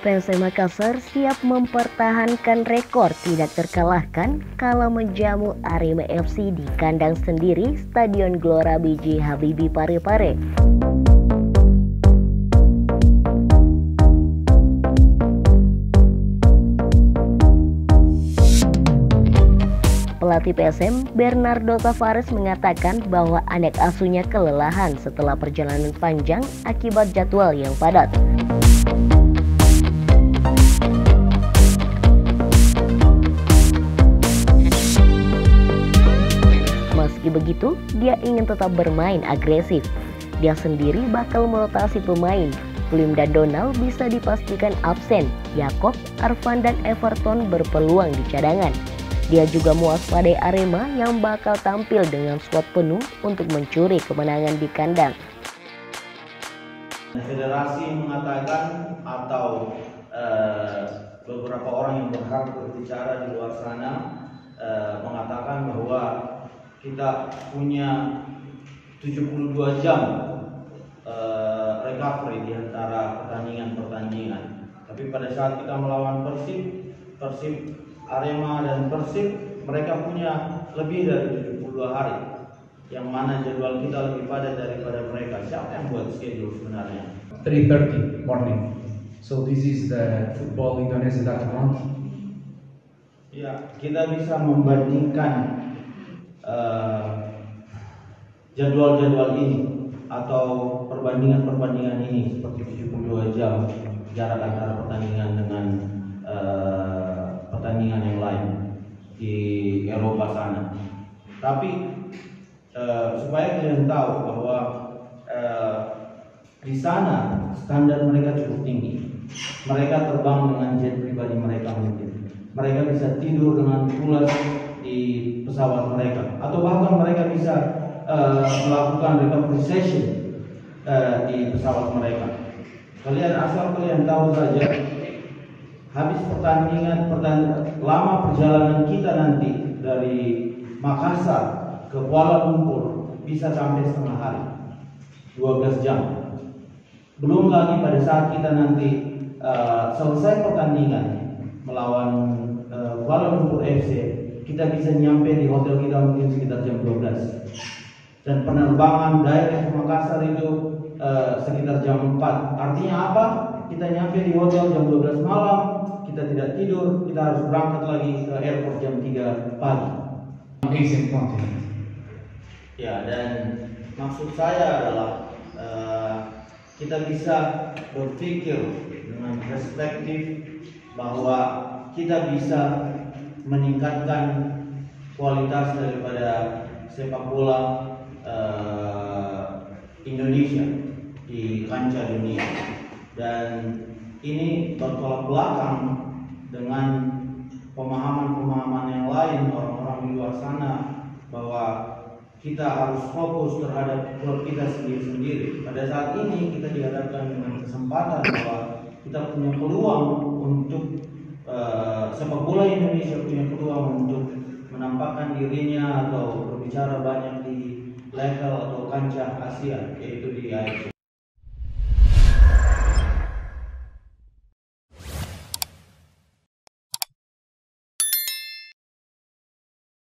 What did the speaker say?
PSM Makassar siap mempertahankan rekor tidak terkalahkan kala menjamu Arema FC di kandang sendiri Stadion Gelora B.J. Habibie Parepare. Pelatih PSM Bernardo Tavares mengatakan bahwa anak asuhnya kelelahan setelah perjalanan panjang akibat jadwal yang padat. Meski begitu, dia ingin tetap bermain agresif. Dia sendiri bakal merotasi pemain. Lim dan Donald bisa dipastikan absen. Yakob, Arfan dan Everton berpeluang di cadangan. Dia juga mewaspadai Arema yang bakal tampil dengan skuad penuh untuk mencuri kemenangan di kandang. Federasi mengatakan atau beberapa orang yang berhak berbicara di luar sana mengatakan bahwa kita punya 72 jam recovery di antara pertandingan. Tapi pada saat kita melawan Persib, Arema dan Persib, mereka punya lebih dari 72 hari. Yang mana jadwal kita lebih padat daripada mereka. Siapa yang buat schedule sebenarnya? 3:30 morning. So this is the football Indonesia that we want. Ya, kita bisa membandingkan jadwal-jadwal ini atau perbandingan ini seperti 72 jam jarak antara pertandingan dengan pertandingan yang lain di Eropa sana. Tapi supaya kalian tahu bahwa di sana standar mereka cukup tinggi. Mereka terbang dengan jet pribadi mereka mungkin. Mereka bisa tidur dengan pulas di pesawat mereka, atau bahkan mereka bisa melakukan recovery session di pesawat mereka. Asal kalian tahu saja, habis lama perjalanan kita nanti dari Makassar ke Kuala Lumpur bisa sampai setengah hari, 12 jam. Belum lagi pada saat kita nanti selesai pertandingan melawan Kuala Lumpur FC, kita bisa nyampe di hotel kita mungkin sekitar jam 12. Dan penerbangan direct ke Makassar itu sekitar jam 4. Artinya apa? Kita nyampe di hotel jam 12 malam, kita tidak tidur, kita harus berangkat lagi ke airport jam 3 pagi. Asian continent. Ya, dan maksud saya adalah kita bisa berpikir dengan perspektif bahwa kita bisa meningkatkan kualitas daripada sepak bola Indonesia di kancah dunia, dan ini bertolak belakang dengan pemahaman-pemahaman yang lain orang-orang di luar sana bahwa kita harus fokus terhadap klub kita sendiri-sendiri. Pada saat ini kita dihadapkan dengan kesempatan bahwa kita punya peluang untuk sepak bola Indonesia punya peluang untuk menampakkan dirinya atau berbicara banyak di level atau kancah Asia, yaitu di AFC.